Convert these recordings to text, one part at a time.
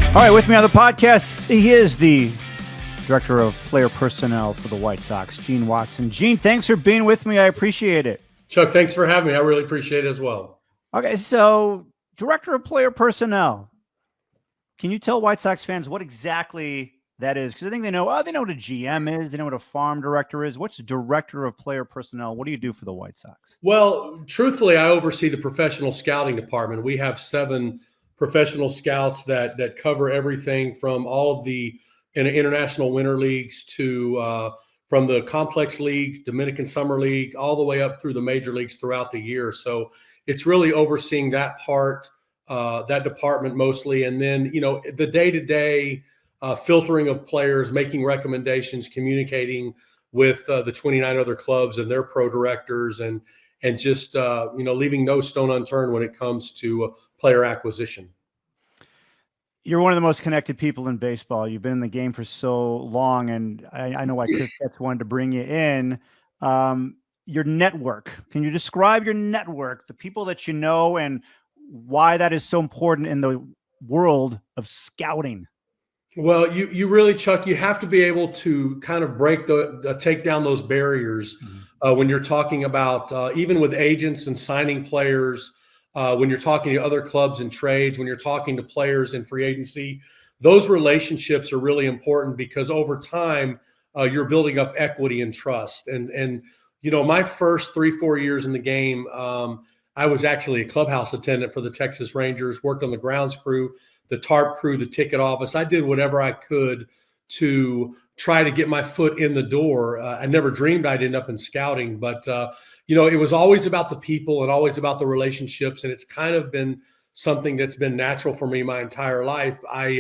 All right, with me on the podcast, he is the Director of Player Personnel for the White Sox, Gene Watson. Gene, thanks for being with me. I appreciate it. Chuck, thanks for having me. I really appreciate it as well. Okay, so Director of Player Personnel. Can you tell White Sox fans what exactly that is? Because I think they know what a GM is. They know what a farm director is. What's Director of Player Personnel? What do you do for the White Sox? Well, truthfully, I oversee the professional scouting department. We have 7 professional scouts that cover everything from all of the international winter leagues to from the complex leagues, Dominican Summer League, all the way up through the major leagues throughout the year. So it's really overseeing that part, that department mostly. And then, the day-to-day filtering of players, making recommendations, communicating with the 29 other clubs and their pro directors, and just, leaving no stone unturned when it comes to player acquisition. You're one of the most connected people in baseball. You've been in the game for so long, and I know why Chris Betts wanted to bring you in. Your network. Can you describe your network, the people that you know, and why that is so important in the world of scouting? Well, you really, Chuck, you have to be able to kind of take down those barriers when you're talking about even with agents and signing players. When you're talking to other clubs and trades, when you're talking to players in free agency, those relationships are really important because over time you're building up equity and trust. And my first 3-4 years in the game, I was actually a clubhouse attendant for the Texas Rangers, worked on the grounds crew, the tarp crew, the ticket office. I did whatever I could to try to get my foot in the door. I never dreamed I'd end up in scouting, but it was always about the people and always about the relationships. And it's kind of been something that's been natural for me my entire life. I,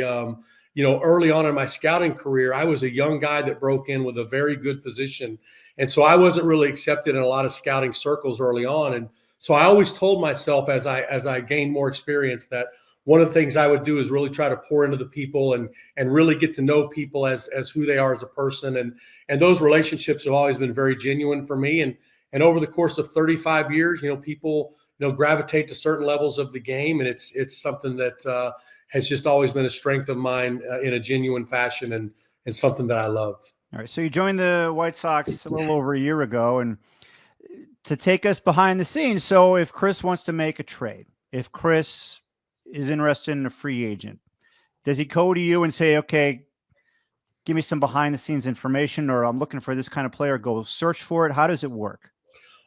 early on in my scouting career, I was a young guy that broke in with a very good position. And so I wasn't really accepted in a lot of scouting circles early on. And so I always told myself as I gained more experience that one of the things I would do is really try to pour into the people and really get to know people as who they are as a person. And those relationships have always been very genuine for me. And over the course of 35 years, people, gravitate to certain levels of the game. And it's something that has just always been a strength of mine in a genuine fashion and something that I love. All right. So you joined the White Sox a little over a year ago, and to take us behind the scenes. So if Chris wants to make a trade, if Chris is interested in a free agent, does he go to you and say, okay, give me some behind the scenes information, or I'm looking for this kind of player, go search for it? How does it work?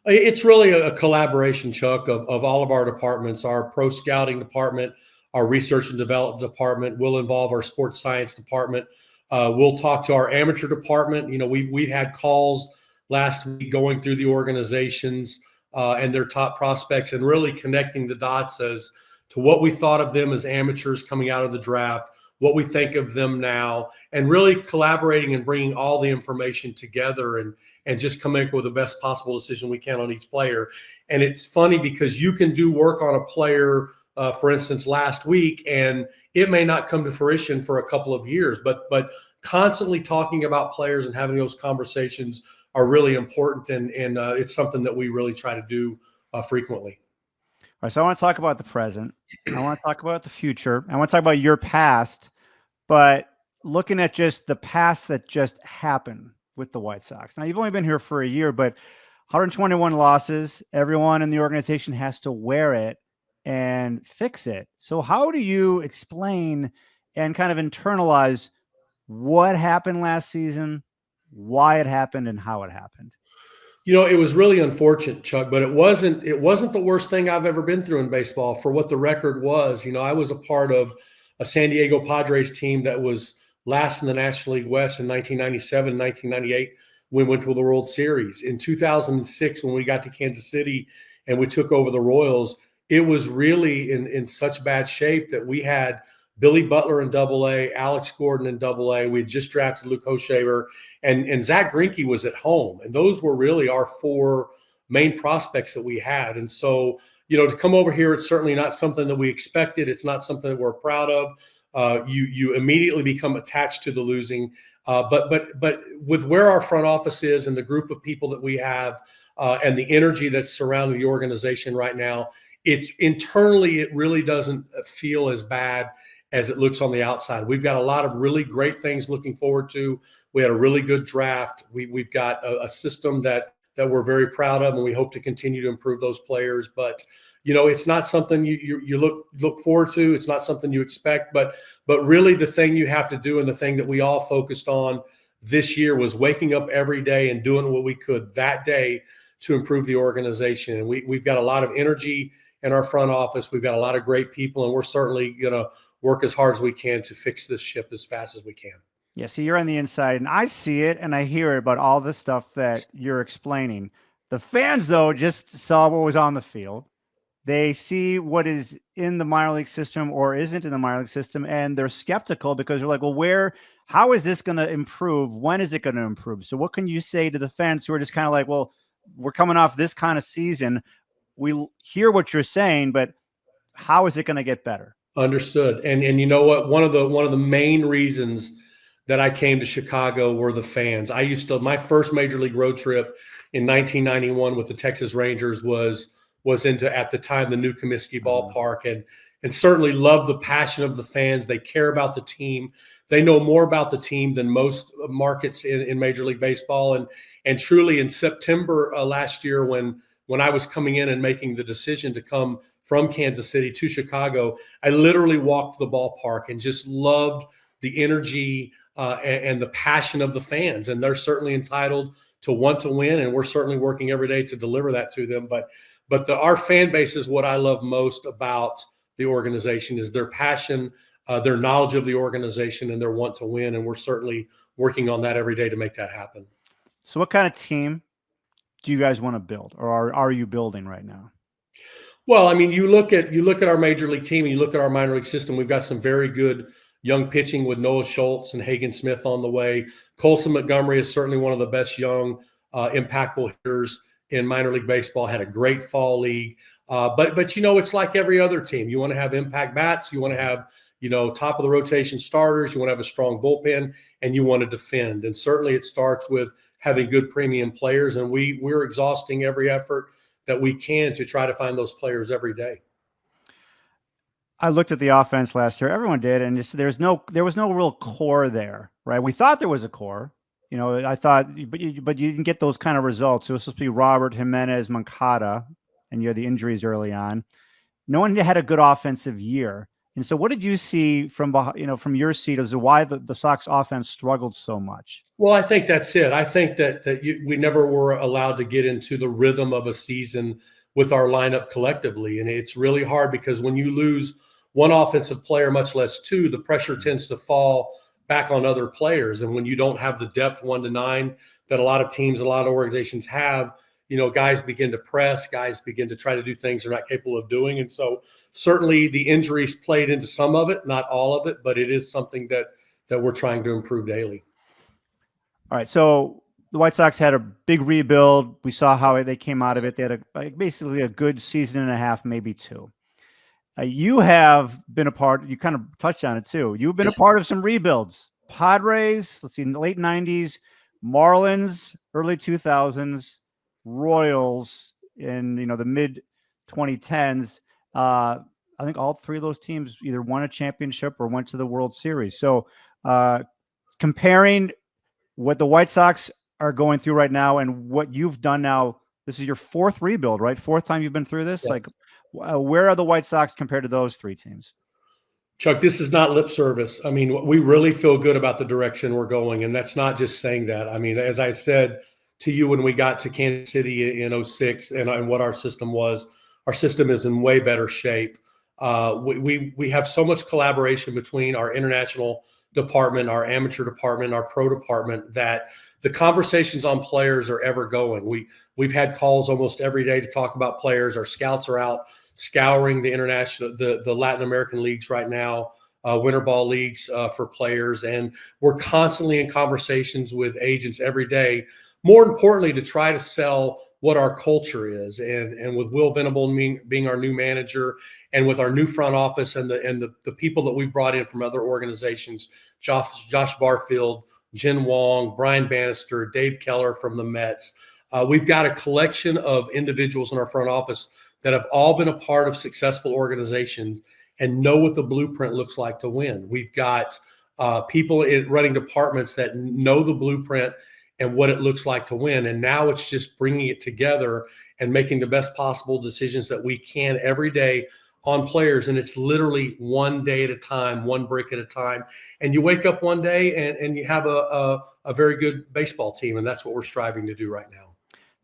It's really a collaboration, Chuck, of all of our departments. Our pro scouting department, our research and development department will involve our sports science department. We'll talk to our amateur department. We've had calls last week going through the organizations and their top prospects and really connecting the dots as to what we thought of them as amateurs coming out of the draft, what we think of them now, and really collaborating and bringing all the information together and just coming up with the best possible decision we can on each player. And it's funny because you can do work on a player, for instance, last week, and it may not come to fruition for a couple of years, but constantly talking about players and having those conversations are really important. And it's something that we really try to do frequently. All right, so I want to talk about the present. I want to talk about the future. I want to talk about your past, but looking at just the past that just happened with the White Sox. Now, you've only been here for a year, but 121 losses. Everyone in the organization has to wear it and fix it. So how do you explain and kind of internalize what happened last season, why it happened, and how it happened? It was really unfortunate, Chuck, but it wasn't the worst thing I've ever been through in baseball for what the record was. I was a part of a San Diego Padres team that was last in the National League West in 1997, 1998, when we went to the World Series. In 2006, when we got to Kansas City and we took over the Royals, it was really in such bad shape that we had Billy Butler in Double-A, Alex Gordon in Double-A. We had just drafted Luke Hochevar, and Zach Greinke was at home. And those were really our 4 main prospects that we had. And so, to come over here, it's certainly not something that we expected. It's not something that we're proud of. You immediately become attached to the losing. But with where our front office is and the group of people that we have and the energy that's surrounding the organization right now, it's internally, it really doesn't feel as bad as it looks on the outside. We've got a lot of really great things looking forward to. We had a really good draft. We've got a system that we're very proud of, and we hope to continue to improve those players. But it's not something you look forward to. It's not something you expect. But really, the thing you have to do, and the thing that we all focused on this year, was waking up every day and doing what we could that day to improve the organization. And we've got a lot of energy in our front office. We've got a lot of great people, and we're certainly going to work as hard as we can to fix this ship as fast as we can. Yeah, so you're on the inside, and I see it, and I hear it about all the stuff that you're explaining. The fans, though, just saw what was on the field. They see what is in the minor league system or isn't in the minor league system, and they're skeptical because they're like, well, how is this going to improve? When is it going to improve? So what can you say to the fans who are just kind of like, well, we're coming off this kind of season. We hear what you're saying, but how is it going to get better? Understood. And you know what? One of the main reasons that I came to Chicago were the fans. My first major league road trip in 1991 with the Texas Rangers was into, at the time, the new Comiskey Ballpark, and certainly love the passion of the fans. They care about the team. They know more about the team than most markets in Major League Baseball. And truly, in September last year, when I was coming in and making the decision to come from Kansas City to Chicago, I literally walked the ballpark and just loved the energy and the passion of the fans. And they're certainly entitled to want to win, and we're certainly working every day to deliver that to them. But our fan base is what I love most about the organization, is their passion, their knowledge of the organization, and their want to win. And we're certainly working on that every day to make that happen. So what kind of team do you guys want to build, or are you building right now? Well, I mean, you look at our major league team, and you look at our minor league system. We've got some very good young pitching with Noah Schultz and Hagen Smith on the way. Colson Montgomery is certainly one of the best young, impactful hitters in minor league baseball. Had a great fall league. But it's like every other team. You want to have impact bats. You want to have, top of the rotation starters. You want to have a strong bullpen, and you want to defend. And certainly it starts with having good premium players. And we're exhausting every effort that we can to try to find those players every day. I looked at the offense last year. Everyone did, and there was no real core there, right? We thought there was a core. I thought, but you didn't get those kind of results. It was supposed to be Robert, Jimenez, Moncada, and you had the injuries early on. No one had a good offensive year. And so what did you see from your seat as to why the Sox offense struggled so much? Well, I think that's it. I think that we never were allowed to get into the rhythm of a season with our lineup collectively. And it's really hard because when you lose one offensive player, much less two, the pressure tends to fall back on other players. And when you don't have the depth 1 to 9 that a lot of teams, a lot of organizations have, guys begin to press, guys begin to try to do things they're not capable of doing. And so certainly the injuries played into some of it, not all of it, but it is something that we're trying to improve daily. All right. So the White Sox had a big rebuild. We saw how they came out of it. They had basically a good season and a half, maybe two. You have been a part, you kind of touched on it too. You've been a part of some rebuilds. Padres, let's see, in the late 90s, Marlins, early 2000s, Royals in the mid 2010s. I think all three of those teams either won a championship or went to the World Series. So comparing what the White Sox are going through right now and what you've done now, this is your fourth rebuild, right? Fourth time you've been through this? Yes. Where are the White Sox compared to those three teams? Chuck, this is not lip service. I mean, we really feel good about the direction we're going, and that's not just saying that. I mean, as I said to you when we got to Kansas City in 2006 and what our system was, our system is in way better shape. We have so much collaboration between our international department, our amateur department, our pro department, that the conversations on players are ever going. We've had calls almost every day to talk about players. Our scouts are out scouring the international, the Latin American leagues right now, winter ball leagues for players. And we're constantly in conversations with agents every day, more importantly, to try to sell what our culture is. And with Will Venable being our new manager, and with our new front office and the people that we brought in from other organizations, Josh Barfield, Jen Wong, Brian Bannister, Dave Keller from the Mets. We've got a collection of individuals in our front office that have all been a part of successful organizations. and know what the blueprint looks like to win. We've got people running departments that know the blueprint and what it looks like to win. And now it's just bringing it together and making the best possible decisions that we can every day on players. And it's literally one day at a time, one brick at a time. And you wake up one day and you have a very good baseball team. And that's what we're striving to do right now.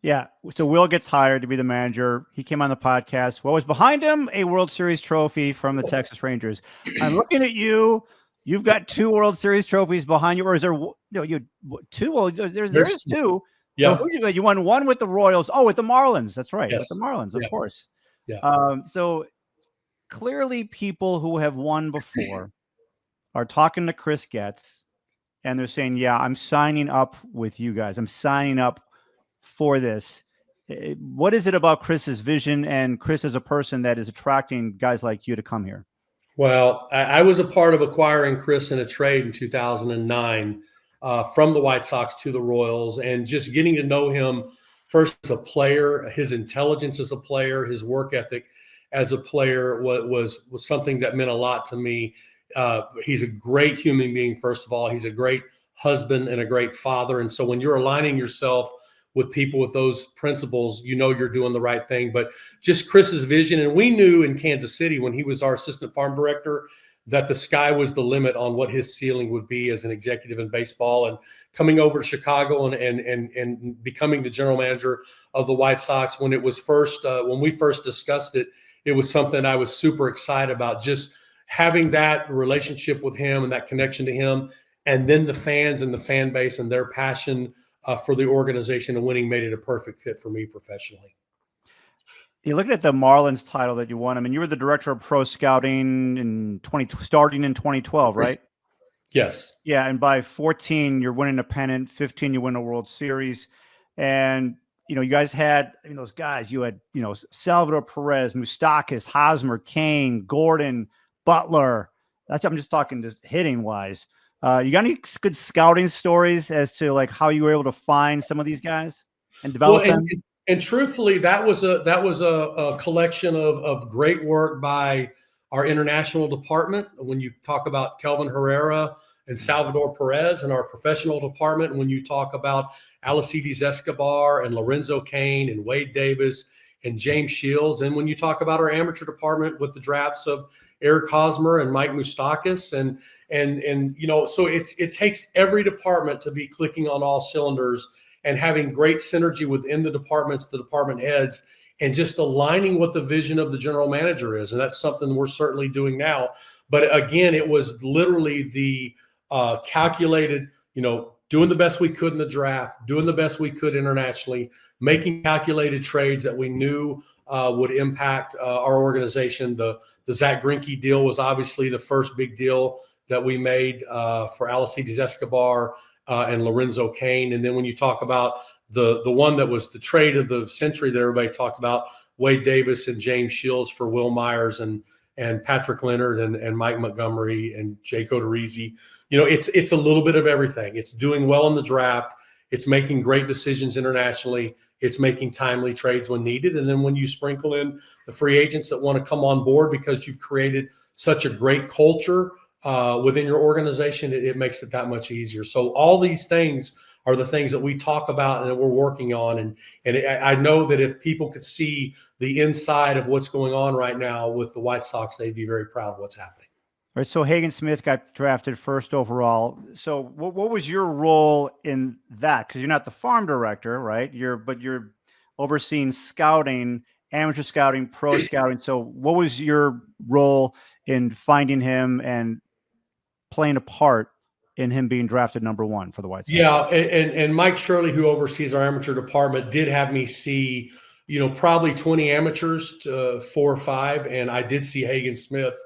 Yeah. So Will gets hired to be the manager. He came on the podcast. What was behind him? A World Series trophy from the Texas Rangers. I'm looking at you. You've got 2 World Series trophies behind you, or is there you 2? Well, there's 2. Yeah. So you won 1 with the Royals. Oh, with the Marlins. That's right. Yes. With the Marlins, of course. Yeah. So clearly, people who have won before are talking to Chris Getz, and they're saying, "Yeah, I'm signing up with you guys. I'm signing up for this." What is it about Chris's vision and Chris as a person that is attracting guys like you to come here? Well, I was a part of acquiring Chris in a trade in 2009 from the White Sox to the Royals, and just getting to know him first as a player, his intelligence as a player, his work ethic as a player was something that meant a lot to me. He's a great human being, first of all. He's a great husband and a great father. And so when you're aligning yourself with people with those principles, you know you're doing the right thing. But just Chris's vision, and we knew in Kansas City when he was our assistant farm director that the sky was the limit on what his ceiling would be as an executive in baseball. And coming over to Chicago and becoming the general manager of the White Sox, when it was when we first discussed it, it was something I was super excited about, just having that relationship with him and that connection to him. And then the fans and the fan base and their passion for the organization and winning made it a perfect fit for me professionally. You looking at the Marlins title that you won. I mean, you were the director of pro scouting starting in 2012, right? Yes. Yeah, and by 14, you're winning a pennant. 15, you win a World Series, and you guys had those guys. You had Salvador Perez, Moustakas, Hosmer, Kane, Gordon, Butler. I'm just talking just hitting wise. You got any good scouting stories as to like how you were able to find some of these guys and develop them? And truthfully, that was a collection of great work by our international department. When you talk about Kelvin Herrera and Salvador Perez, and our professional department, when you talk about Alcides Escobar and Lorenzo Cain and Wade Davis and James Shields, and when you talk about our amateur department with the drafts of Eric Hosmer and Mike Moustakas, and so it takes every department to be clicking on all cylinders and having great synergy within the departments, the department heads, and just aligning what the vision of the general manager is. And that's something we're certainly doing now. But again, it was literally the calculated, doing the best we could in the draft, doing the best we could internationally, making calculated trades that we knew would impact our organization. The Zach Greinke deal was obviously the first big deal that we made for Alcides Escobar and Lorenzo Cain. And then when you talk about the one that was the trade of the century that everybody talked about, Wade Davis and James Shields for Will Myers and Patrick Leonard and Mike Montgomery and Jay Odorizzi. It's a little bit of everything. It's doing well in the draft. It's making great decisions internationally. It's making timely trades when needed. And then when you sprinkle in the free agents that want to come on board because you've created such a great culture within your organization, it makes it that much easier. So all these things are the things that we talk about and that we're working on. And I know that if people could see the inside of what's going on right now with the White Sox, they'd be very proud of what's happening. All right. So Hagen Smith got drafted first overall. So what was your role in that? Because you're not the farm director, right? But you're overseeing scouting, amateur scouting, pro scouting. So what was your role in finding him and playing a part in him being drafted number 1 for the White Sox? Yeah, and Mike Shirley, who oversees our amateur department, did have me see, probably 20 amateurs, 4 or 5, and I did see Hagen Smith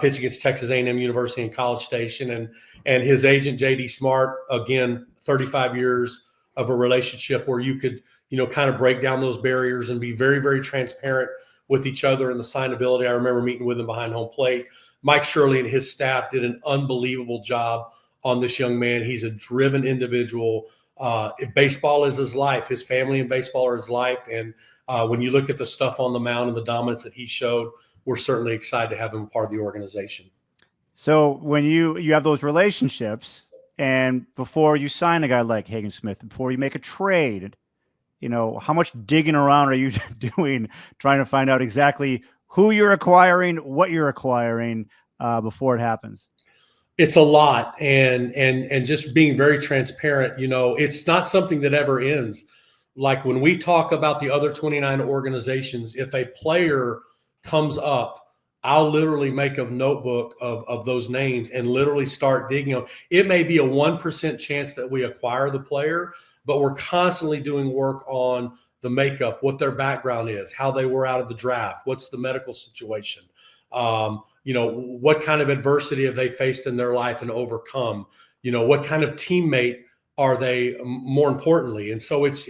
pitch against Texas A&M University in College Station, and his agent JD Smart, again, 35 years of a relationship where you could, kind of break down those barriers and be very, very transparent with each other and the signability. I remember meeting with him behind home plate. Mike Shirley and his staff did an unbelievable job on this young man. He's a driven individual. Baseball is his life. His family and baseball are his life. And when you look at the stuff on the mound and the dominance that he showed we're certainly excited to have him part of the organization. So when you have those relationships, and before you sign a guy like Hagen Smith, before you make a trade, how much digging around are you doing trying to find out exactly who you're acquiring, what you're acquiring before it happens? It's a lot, and just being very transparent. It's not something that ever ends. Like when we talk about the other 29 organizations, if a player comes up, I'll literally make a notebook of those names and literally start digging on. It may be a 1% chance that we acquire the player, but we're constantly doing work on the makeup, what their background is, how they were out of the draft, what's the medical situation, what kind of adversity have they faced in their life and overcome, what kind of teammate are they, more importantly. And so it's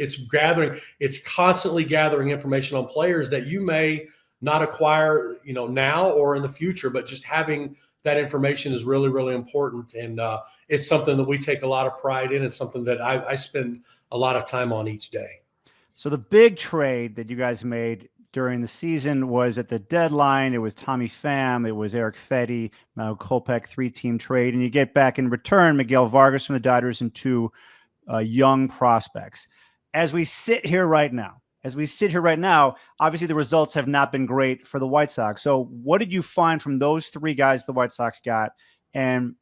constantly gathering information on players that you may not acquire, now or in the future, but just having that information is really, really important. And it's something that we take a lot of pride in. It's something that I spend a lot of time on each day. So the big trade that you guys made during the season was at the deadline. It was Tommy Pham. It was Eric Fetty, Kopech, 3-team trade. And you get back in return Miguel Vargas from the Dodgers and 2 young prospects. As we sit here right now, obviously the results have not been great for the White Sox. So what did you find from those 3 guys the White Sox got? And,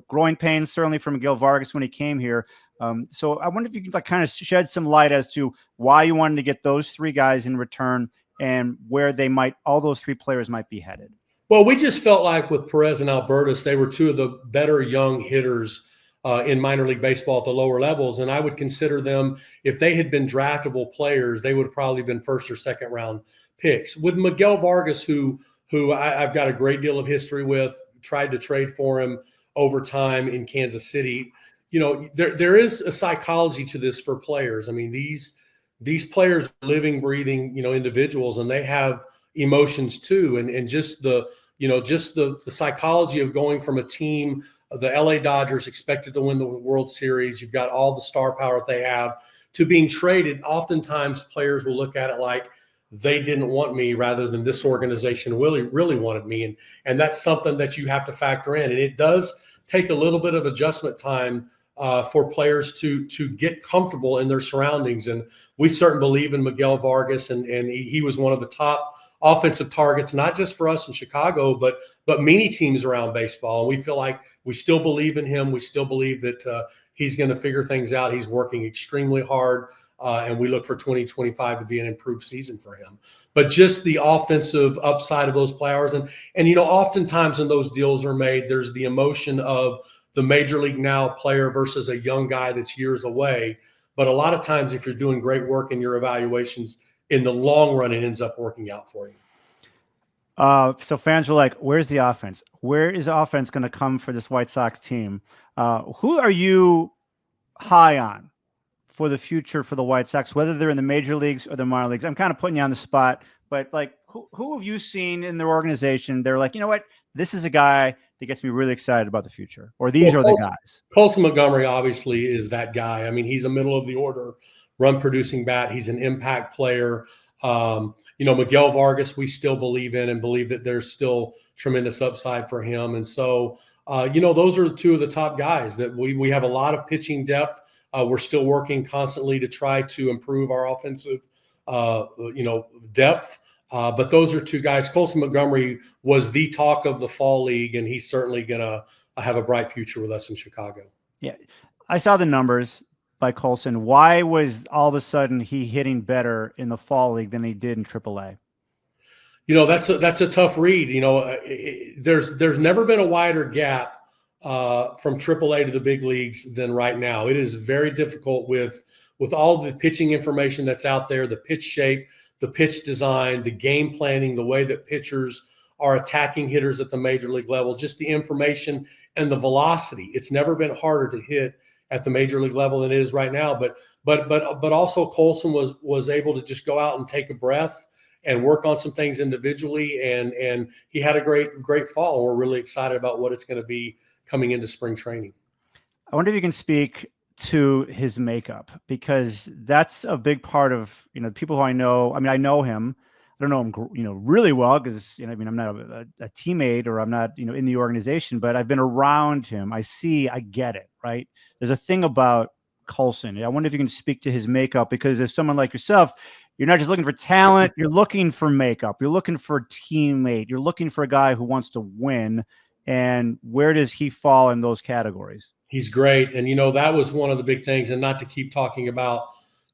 growing pains certainly for Miguel Vargas when he came here. So I wonder if you can kind of shed some light as to why you wanted to get those 3 guys in return and where all those 3 players might be headed. Well, we just felt like with Perez and Albertus, they were 2 of the better young hitters in minor league baseball at the lower levels. And I would consider them, if they had been draftable players, they would have probably been 1st or 2nd round picks. With Miguel Vargas, who I've got a great deal of history with, tried to trade for him over time in Kansas City. There is a psychology to this for players. I mean, these players are living, breathing, individuals, and they have emotions too. And just the psychology of going from a team, the LA Dodgers expected to win the World Series. You've got all the star power that they have, to being traded. Oftentimes players will look at it like they didn't want me rather than this organization really wanted me. And that's something that you have to factor in. And it does take a little bit of adjustment time for players to get comfortable in their surroundings. And we certainly believe in Miguel Vargas, and he was one of the top offensive targets, not just for us in Chicago, but many teams around baseball. And we feel like we still believe in him. We still believe that he's going to figure things out. He's working extremely hard, and we look for 2025 to be an improved season for him. But just the offensive upside of those players, and oftentimes when those deals are made, there's the emotion of the major league now player versus a young guy that's years away. But a lot of times, if you're doing great work in your evaluations, in the long run, it ends up working out for you. So fans were like, where's the offense? Where is the offense going to come for this White Sox team? Who are you high on for the future for the White Sox, whether they're in the major leagues or the minor leagues? I'm kind of putting you on the spot, but like, who have you seen in their organization? They're like, what? This is a guy that gets me really excited about the future, or these are the guys. Colson Montgomery obviously is that guy. I mean, he's a middle of the order run producing bat. He's an impact player. Miguel Vargas, we still believe in and believe that there's still tremendous upside for him. And so, those are 2 of the top guys that we have a lot of pitching depth. We're still working constantly to try to improve our offensive, depth. But those are 2 guys. Colson Montgomery was the talk of the fall league, and he's certainly going to have a bright future with us in Chicago. Yeah. I saw the numbers by Coulson. Why was all of a sudden he hitting better in the fall league than he did in AAA? That's a tough read. There's never been a wider gap from AAA to the big leagues than right now. It is very difficult with all the pitching information that's out there, the pitch shape, the pitch design, the game planning, the way that pitchers are attacking hitters at the major league level, just the information and the velocity. It's never been harder to hit at the major league level than it is right now. But also Coulson was able to just go out and take a breath and work on some things individually, and he had a great fall. We're really excited about what it's going to be coming into spring training. I wonder if you can speak to his makeup, because that's a big part of, people who I know. I mean, I know him don't know him, really well because, I mean, I'm not a teammate or I'm not, in the organization, but I've been around him. I get it, right? There's a thing about Coulson. I wonder if you can speak to his makeup, because as someone like yourself, you're not just looking for talent, you're looking for makeup, you're looking for a teammate, you're looking for a guy who wants to win. And where does he fall in those categories? He's great. And, that was one of the big things, and not to keep talking about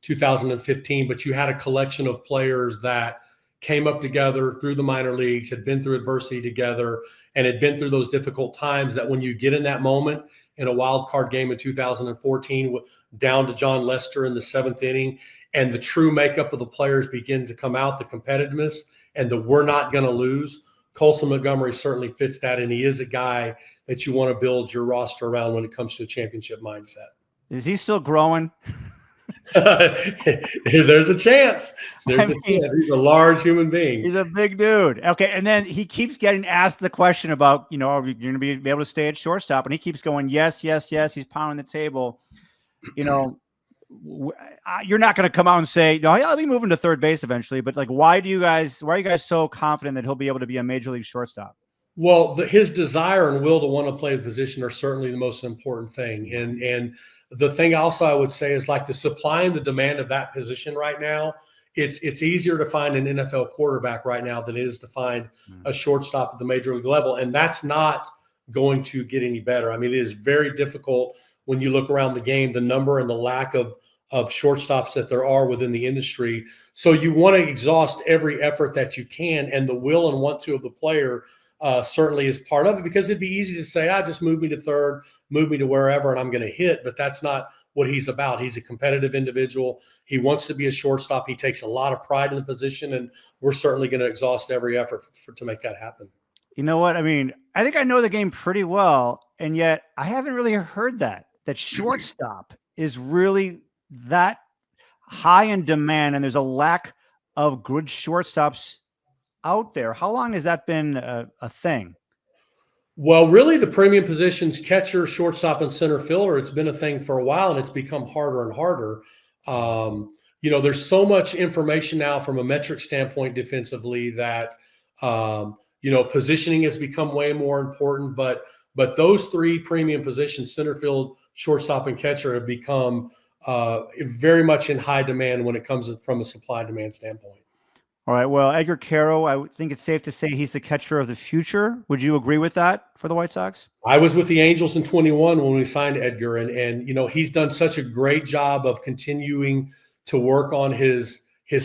2015, but you had a collection of players that came up together through the minor leagues, had been through adversity together, and had been through those difficult times that when you get in that moment in a wild card game in 2014, down to John Lester in the 7th inning, and the true makeup of the players begin to come out, the competitiveness and the we're not going to lose. Colson Montgomery certainly fits that, and he is a guy that you want to build your roster around when it comes to a championship mindset. Is he still growing? There's a chance. Chance. He's a large human being. He's a big dude. Okay, and then he keeps getting asked the question about, are you going to be able to stay at shortstop? And he keeps going, yes, yes, yes. He's pounding the table. You're not going to come out and say, no, I'll be moving to third base eventually. But why are you guys so confident that he'll be able to be a major league shortstop? Well, his desire and will to want to play the position are certainly the most important thing. And the thing also I would say is the supply and the demand of that position right now, it's easier to find an NFL quarterback right now than it is to find a shortstop at the major league level. And that's not going to get any better. I mean, it is very difficult when you look around the game, the number and the lack of shortstops that there are within the industry. So you want to exhaust every effort that you can, and the will and want to of the player certainly is part of it, because it'd be easy to say, just move me to third, move me to wherever, and I'm going to hit. But that's not what he's about. He's a competitive individual. He wants to be a shortstop. He takes a lot of pride in the position, and we're certainly going to exhaust every effort to make that happen. You know what? I mean, I think I know the game pretty well, and yet I haven't really heard that shortstop is really that high in demand, and there's a lack of good shortstops out there. How long has that been a thing? Well, really, the premium positions, catcher, shortstop, and center fielder, it's been a thing for a while, and it's become harder and harder. There's so much information now from a metric standpoint defensively that positioning has become way more important. But those three premium positions, center field, shortstop, and catcher, have become very much in high demand when it comes from a supply-demand standpoint. All right. Well, Edgar Caro, I think it's safe to say he's the catcher of the future. Would you agree with that for the White Sox? I was with the Angels in 21 when we signed Edgar, and he's done such a great job of continuing to work on his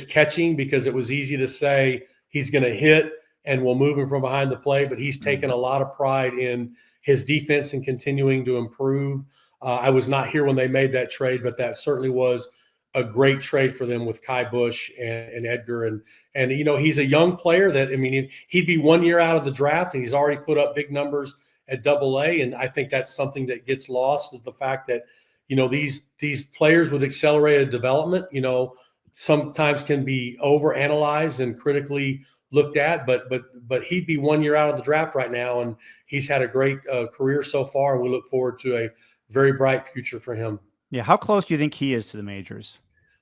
catching, because it was easy to say he's going to hit and we'll move him from behind the plate, but he's taken a lot of pride in his defense and continuing to improve. I was not here when they made that trade, but that certainly was a great trade for them with Kai Bush and Edgar. And he's a young player that, he'd be 1 year out of the draft, and he's already put up big numbers at AA. And I think that's something that gets lost, is the fact that, these players with accelerated development, sometimes can be overanalyzed and critically looked at, but he'd be 1 year out of the draft right now. And he's had a great career so far, and we look forward to a very bright future for him. Yeah. How close do you think he is to the majors?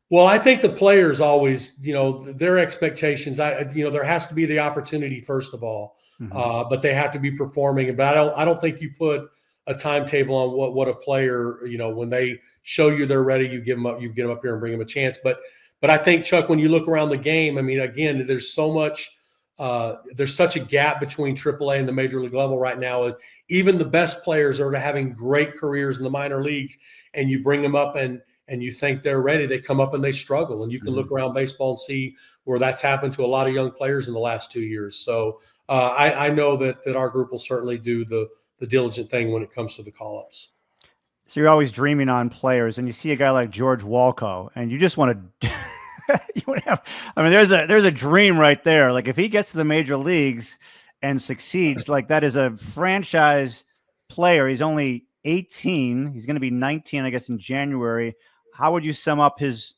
Well, I think the players always, their expectations, there has to be the opportunity, first of all, but they have to be performing. But I don't think you put a timetable on what a player, when they show you they're ready, you get them up here and bring them a chance. But I think, Chuck, when you look around the game, again, there's so much, there's such a gap between AAA and the major league level right now. Even the best players are having great careers in the minor leagues, and you bring them up and you think they're ready, they come up and they struggle. And you can look around baseball and see where that's happened to a lot of young players in the last 2 years. So I know that our group will certainly do the diligent thing when it comes to the call-ups. So you're always dreaming on players, and you see a guy like George Walco, and you just want to you would have, there's a dream right there. If he gets to the major leagues and succeeds, that is a franchise player. He's only 18. He's going to be 19, I guess, in January. How would you sum up his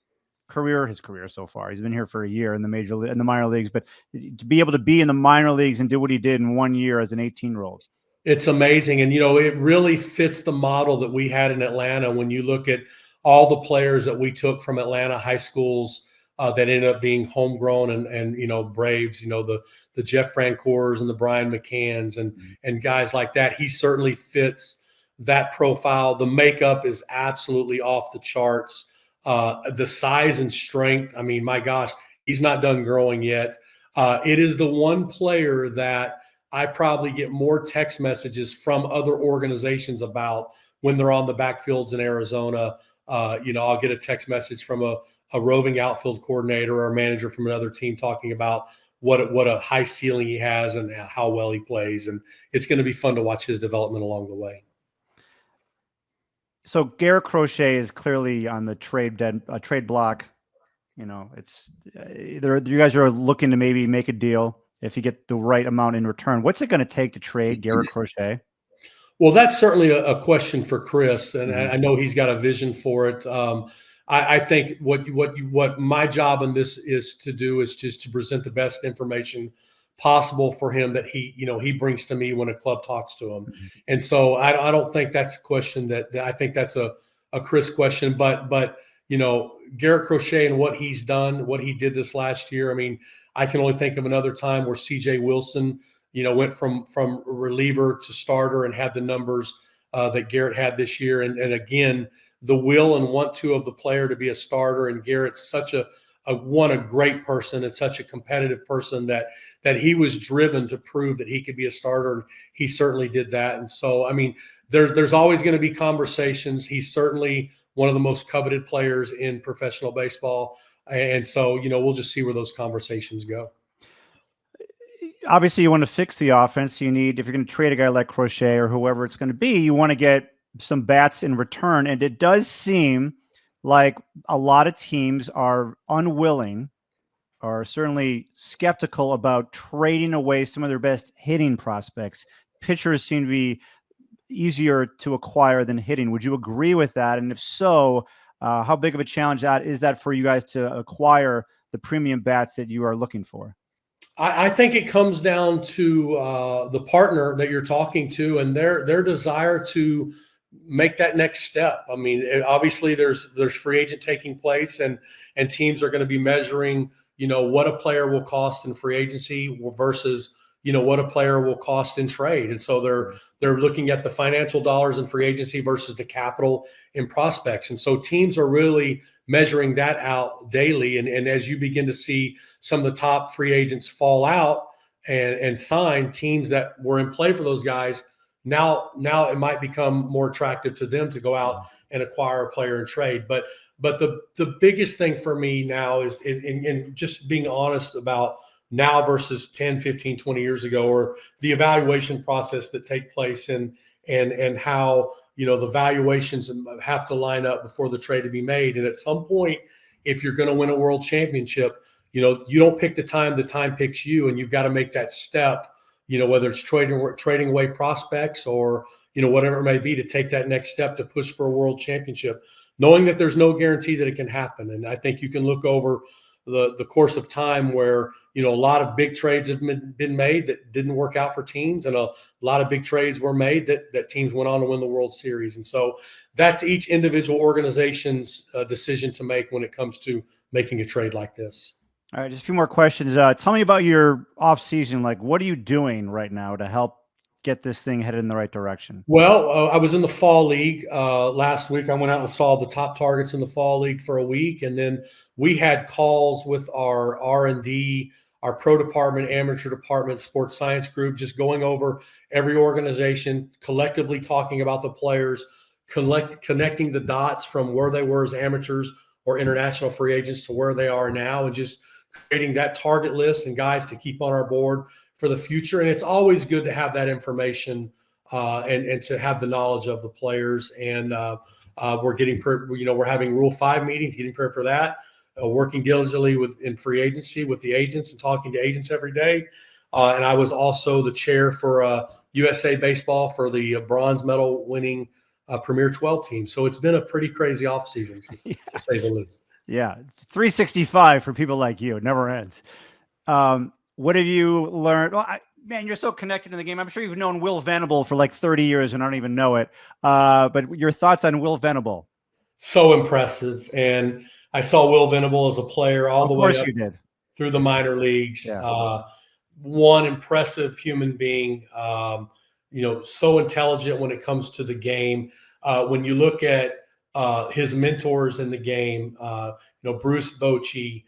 career so far? He's been here for a year in the minor leagues, but to be able to be in the minor leagues and do what he did in 1 year as an 18-year-old. It's amazing. And, it really fits the model that we had in Atlanta. When you look at all the players that we took from Atlanta high schools, that ended up being homegrown and Braves, the Jeff Francors and the Brian McCanns and guys like that. He certainly fits that profile. The makeup is absolutely off the charts. The size and strength, I mean, my gosh, he's not done growing yet. It is the one player that I probably get more text messages from other organizations about when they're on the backfields in Arizona. I'll get a text message from a roving outfield coordinator or a manager from another team talking about what a high ceiling he has and how well he plays. And it's going to be fun to watch his development along the way. So Garrett Crochet is clearly on the trade block. It's you guys are looking to maybe make a deal if you get the right amount in return. What's it going to take to trade Garrett Crochet? Well, that's certainly a question for Chris, and I know he's got a vision for it. I think what my job in this is to do is just to present the best information possible for him that he brings to me when a club talks to him. And so I don't think that's a question that I think that's a Chris question, but Garrett Crochet and what he's done, what he did this last year. I mean, I can only think of another time where CJ Wilson, went from reliever to starter and had the numbers that Garrett had this year. And again, the will and want to of the player to be a starter. And Garrett's such a great person and such a competitive person that he was driven to prove that he could be a starter. And he certainly did that. And so, I mean, there's always going to be conversations. He's certainly one of the most coveted players in professional baseball. And so, we'll just see where those conversations go. Obviously, you want to fix the offense. If you're going to trade a guy like Crochet or whoever it's going to be, you want to get some bats in return. And it does seem like a lot of teams are unwilling or certainly skeptical about trading away some of their best hitting prospects. Pitchers seem to be easier to acquire than hitting. Would you agree with that? And if so, how big of a challenge is that for you guys to acquire the premium bats that you are looking for? I think it comes down to the partner that you're talking to and their desire to make that next step. I mean, obviously there's free agent taking place and teams are going to be measuring, what a player will cost in free agency versus, what a player will cost in trade. And so they're looking at the financial dollars in free agency versus the capital in prospects. And so teams are really measuring that out daily. And as you begin to see some of the top free agents fall out and sign, teams that were in play for those guys, now it might become more attractive to them to go out and acquire a player and trade. But the biggest thing for me now is in just being honest about now versus 10, 15, 20 years ago, or the evaluation process that take place and how, the valuations have to line up before the trade to be made. And at some point, if you're going to win a world championship, you don't pick the time picks you, and you've got to make that step, whether it's trading away prospects or, whatever it may be, to take that next step to push for a world championship, knowing that there's no guarantee that it can happen. And I think you can look over the course of time where, a lot of big trades have been made that didn't work out for teams, and a lot of big trades were made that teams went on to win the World Series. And so that's each individual organization's decision to make when it comes to making a trade like this. All right, just a few more questions. Tell me about your off season. Like, what are you doing right now to help get this thing headed in the right direction? Well, I was in the fall league last week. I went out and saw the top targets in the fall league for a week, and then we had calls with our R&D, our pro department, amateur department, sports science group, just going over every organization, collectively talking about the players, connecting the dots from where they were as amateurs or international free agents to where they are now, and just creating that target list and guys to keep on our board for the future. And it's always good to have that information and to have the knowledge of the players. And we're having Rule 5 meetings, getting prepared for that, working diligently in free agency with the agents and talking to agents every day. And I was also the chair for USA Baseball for the bronze medal winning Premier 12 team. So it's been a pretty crazy offseason, to say the least. Yeah, 365 for people like you. It never ends. What have you learned? Well, man, you're so connected in the game. I'm sure you've known Will Venable for like 30 years and I don't even know it. But your thoughts on Will Venable? So impressive. And I saw Will Venable as a player all the way up you did. through the minor leagues. Yeah. One impressive human being, so intelligent when it comes to the game. When you look at his mentors in the game, Bruce Bochy,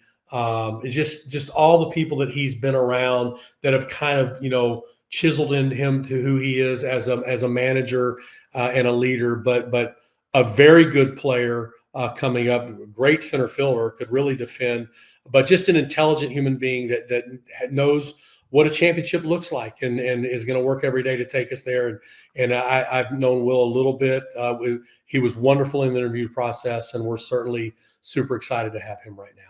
just all the people that he's been around that have kind of, chiseled into him to who he is as a manager and a leader, but a very good player coming up, great center fielder, could really defend, but just an intelligent human being that knows what a championship looks like and is going to work every day to take us there. And I've known Will a little bit. He was wonderful in the interview process, and we're certainly super excited to have him right now.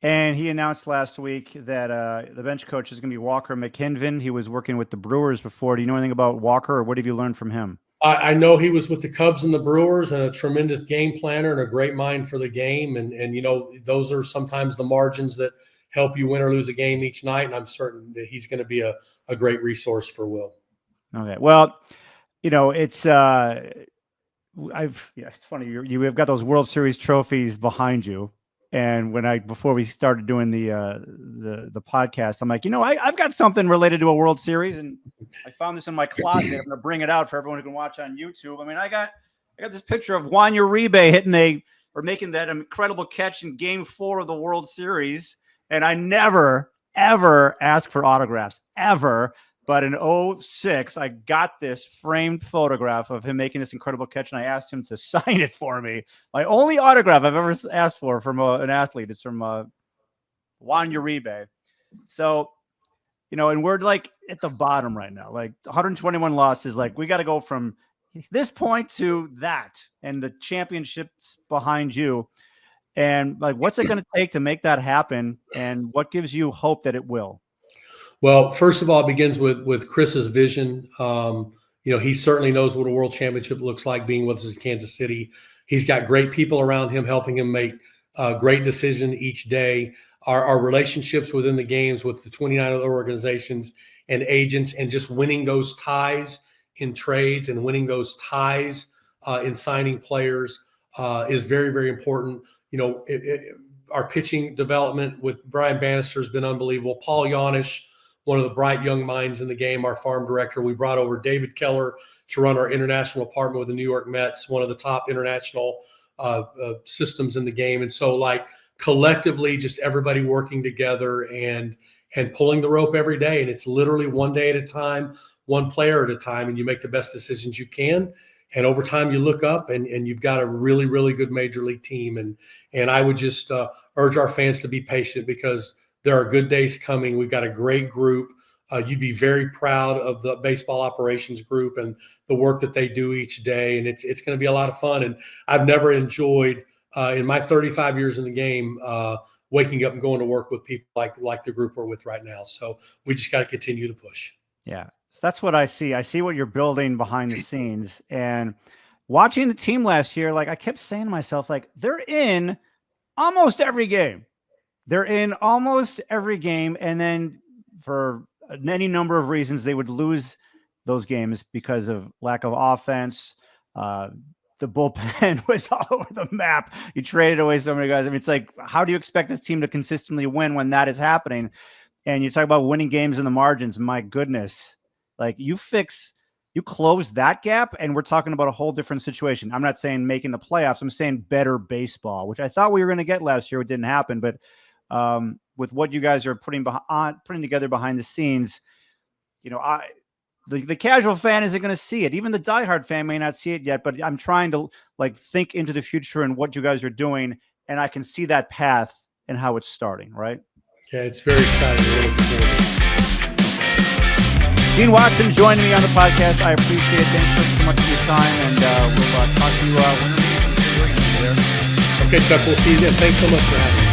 And he announced last week that the bench coach is going to be Walker McKinven. He was working with the Brewers before. Do you know anything about Walker, or what have you learned from him? I know he was with the Cubs and the Brewers, and a tremendous game planner and a great mind for the game. And those are sometimes the margins that help you win or lose a game each night. And I'm certain that he's going to be a great resource for Will. Okay. Well, it's it's funny. You have got those World Series trophies behind you. And before we started doing the podcast, I'm like, I've got something related to a World Series, and I found this in my closet. I'm going to bring it out for everyone who can watch on YouTube. I mean, I got this picture of WanRebe making that incredible catch in Game 4 of the World Series, and I never ever asked for autographs ever. But in 2006, I got this framed photograph of him making this incredible catch, and I asked him to sign it for me. My only autograph I've ever asked for from an athlete is from WanRebe. So, and we're like at the bottom right now, like 121 losses. Like, we got to go from this point to that, and the championship's behind you. And like, what's it going to take to make that happen? And what gives you hope that it will? Well, first of all, it begins with Chris's vision. He certainly knows what a world championship looks like, being with us in Kansas City. He's got great people around him helping him make a great decision each day. Our relationships within the games with the 29 other organizations and agents, and just winning those ties in trades and winning those ties in signing players is very, very important. Our pitching development with Brian Bannister has been unbelievable. Paul Yanish, one of the bright young minds in the game, our farm director. We brought over David Keller to run our international department with the New York Mets, one of the top international systems in the game. And so, like, collectively, just everybody working together and pulling the rope every day. And it's literally one day at a time, one player at a time, and you make the best decisions you can. And over time, you look up and you've got a really, really good major league team. And I would just urge our fans to be patient, because there are good days coming. We've got a great group. You'd be very proud of the baseball operations group and the work that they do each day. And it's going to be a lot of fun. And I've never enjoyed, in my 35 years in the game, waking up and going to work with people like the group we're with right now. So we just got to continue to push. Yeah, so that's what I see. I see what you're building behind the scenes. And watching the team last year, like, I kept saying to myself, like, they're in almost every game. They're in almost every game, and then for any number of reasons, they would lose those games because of lack of offense. The bullpen was all over the map. You traded away so many guys. I mean, it's like, how do you expect this team to consistently win when that is happening? And you talk about winning games in the margins. My goodness, like, you close that gap, and we're talking about a whole different situation. I'm not saying making the playoffs. I'm saying better baseball, which I thought we were going to get last year. It didn't happen, but with what you guys are putting together behind the scenes, the casual fan isn't going to see it. Even the diehard fan may not see it yet, but I'm trying to, like, think into the future and what you guys are doing, and I can see that path and how it's starting, right? Yeah, it's very exciting. We're looking forward to it. Gene Watson joining me on the podcast. I appreciate it. Thanks so much for your time, and we'll talk to you whenever you're there. Okay, Chuck, we'll see you then. Thanks so much for having me.